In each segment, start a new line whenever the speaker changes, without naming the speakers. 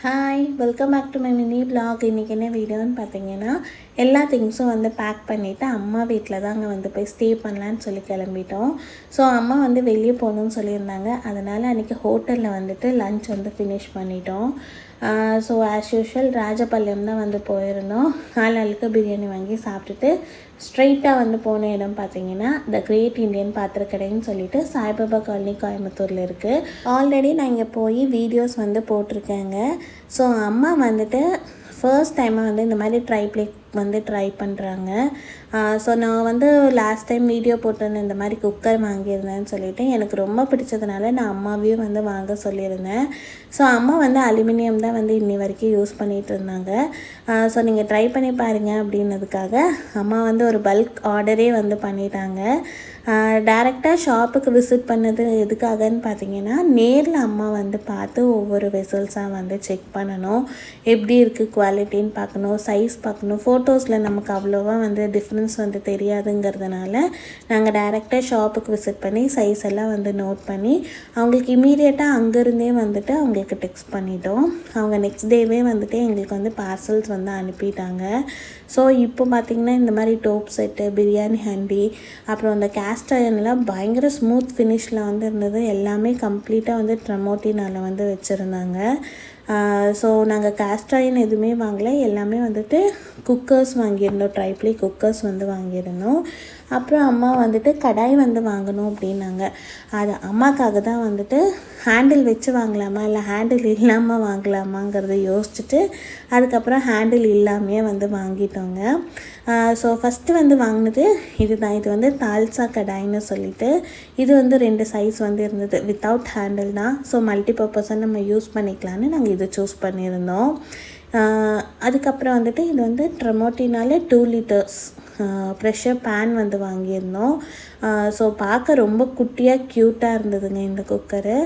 Hi welcome back to my mini vlog. இன்றைக்கி என்ன வீடியோன்னு பார்த்தீங்கன்னா எல்லா திங்ஸும் வந்து பேக் பண்ணிவிட்டு அம்மா வீட்டில் தான் அங்கே வந்து போய் ஸ்டே பண்ணலான்னு சொல்லி கிளம்பிட்டோம். ஸோ அம்மா வந்து வெளியே போகணுன்னு சொல்லியிருந்தாங்க. அதனால் அன்றைக்கி ஹோட்டலில் வந்துட்டு லன்ச் வந்து ஃபினிஷ் பண்ணிட்டோம். ஸோ ஆஸ் யூஷுவல் ராஜபாளையம் தான் வந்து போயிருந்தோம். ஆளுக்கு பிரியாணி வாங்கி சாப்பிட்டுட்டு ஸ்ட்ரைட்டாக வந்து போன இடம் பார்த்தீங்கன்னா த கிரேட் இண்டியன் பாத்திரக்கடைன்னு சொல்லிட்டு சாய்பாபா காலனி கோயம்புத்தூரில் இருக்குது. ஆல்ரெடி நான் இங்கே போய் வீடியோஸ் வந்து போட்டிருக்கேங்க. ஸோ அம்மா வந்துட்டு ஃபர்ஸ்ட் டைமாக வந்து இந்த மாதிரி ட்ரைப்ளேட் வந்து ட்ரை பண்ணுறாங்க. ஸோ நான் வந்து லாஸ்ட் டைம் வீடியோ போட்டிருந்தேன், இந்த மாதிரி குக்கர் வாங்கியிருந்தேன்னு சொல்லிவிட்டு எனக்கு ரொம்ப பிடிச்சதுனால நான் அம்மாவையும் வந்து வாங்க சொல்லியிருந்தேன். ஸோ அம்மா வந்து அலுமினியம் தான் வந்து இன்னி வரைக்கும் யூஸ் பண்ணிகிட்டு இருந்தாங்க. ஸோ நீங்கள் ட்ரை பண்ணி பாருங்கள் அப்படின்னதுக்காக அம்மா வந்து ஒரு பல்க் ஆர்டரே வந்து பண்ணிட்டாங்க. டைரெக்டாக ஷாப்புக்கு விசிட் பண்ணது எதுக்காகன்னு பார்த்தீங்கன்னா நேரில் அம்மா வந்து பார்த்து ஒவ்வொரு வெசல்ஸாக வந்து செக் பண்ணணும், எப்படி இருக்குது குவாலிட்டின்னு பார்க்கணும், சைஸ் பார்க்கணும். ஃபோட்டோஸில் நமக்கு அவ்வளோவா வந்து டிஃப்ரென்ஸ் வந்து தெரியாதுங்கிறதுனால நாங்கள் டைரெக்டாக ஷாப்புக்கு விசிட் பண்ணி சைஸ் எல்லாம் வந்து நோட் பண்ணி அவங்களுக்கு இமீடியட்டாக அங்கேருந்தே வந்துட்டு அவங்களுக்கு டெக்ஸ்ட் பண்ணிட்டோம். அவங்க நெக்ஸ்ட் டேவே வந்துட்டு எங்களுக்கு வந்து பார்சல்ஸ் வந்து அனுப்பிட்டாங்க. ஸோ இப்போ பார்த்திங்கன்னா இந்த மாதிரி டோப் செட்டு, பிரியாணி ஹண்டி, அப்புறம் அந்த கேஸ்ட் அயர்ன்லாம் பயங்கர ஸ்மூத் ஃபினிஷில் வந்து இருந்தது. எல்லாமே கம்ப்ளீட்டாக வந்து ட்ரமோட்டினால் வந்து வச்சுருந்தாங்க. ஸோ நாங்கள் கேஸ்ட் அயர்ன் எதுவுமே வாங்கலை, எல்லாமே வந்துட்டு குக்கர்ஸ் வாங்கியிருந்தோம். ட்ரைப்ளே குக்கர்ஸ் வந்து வாங்கியிருந்தோம். அப்புறம் அம்மா வந்துட்டு கடாய் வந்து வாங்கணும் அப்படின்னாங்க. அது அம்மாக்காக தான் வந்துட்டு ஹேண்டில் வச்சு வாங்கலாமா இல்லை ஹேண்டில் இல்லாமல் வாங்கலாமாங்கிறத யோசிச்சுட்டு அதுக்கப்புறம் ஹேண்டில் இல்லாமையே வந்து வாங்கிட்டோங்க. ஸோ ஃபஸ்ட்டு வந்து வாங்கினது இதுதான். இது வந்து தால்சா கடாய்னு சொல்லிட்டு இது வந்து 2 சைஸ் வந்து இருந்தது. வித்தவுட் ஹேண்டில் தான். ஸோ மல்டிபர்பஸாக நம்ம யூஸ் பண்ணிக்கலான்னு நாங்கள் இதை சூஸ் பண்ணியிருந்தோம். அதுக்கப்புறம் வந்துட்டு இது வந்து ட்ரமோட்டினாலே 2 லிட்டர்ஸ் ப்ரெஷர் பேன் வந்து வாங்கியிருந்தோம். ஸோ பார்க்க ரொம்ப குட்டியாக க்யூட்டாக இருந்ததுங்க இந்த குக்கரு.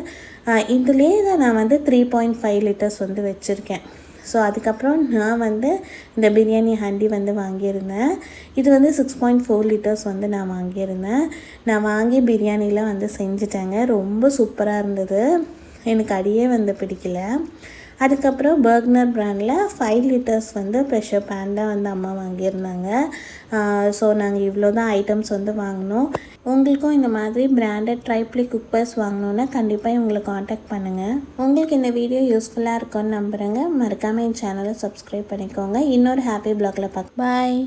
இதுலேயே தான் நான் வந்து 3.5 லிட்டர்ஸ் வந்து வச்சுருக்கேன். ஸோ அதுக்கப்புறம் நான் வந்து இந்த பிரியாணி ஹண்டி வந்து வாங்கியிருந்தேன். இது வந்து 6.4 லிட்டர்ஸ் வந்து நான் வாங்கியிருந்தேன். நான் வாங்கி பிரியாணிலாம் வந்து செஞ்சுட்டேங்க. ரொம்ப சூப்பராக இருந்தது. எனக்கு அடியே வந்து பிடிக்கல. அதுக்கப்புறம் பர்க்னர் பிராண்டில் 5 லிட்டர்ஸ் வந்து ப்ரெஷர் பேன் தான் வந்து அம்மா வாங்கியிருந்தாங்க. ஸோ நாங்கள் இவ்வளோ தான் ஐட்டம்ஸ் வந்து வாங்கினோம். உங்களுக்கும் இந்த மாதிரி பிராண்டட் ட்ரைப்ளே குக்கர்ஸ் வாங்கணுன்னா கண்டிப்பாக இவங்களை காண்டாக்ட் பண்ணுங்கள். உங்களுக்கு இந்த வீடியோ யூஸ்ஃபுல்லாக இருக்கும்னு நம்புகிறேங்க. மறக்காமல் என் சேனலை சப்ஸ்கிரைப் பண்ணிக்கோங்க. இன்னொரு ஹாப்பி வ்ளாகில் பார்க்க பாய்.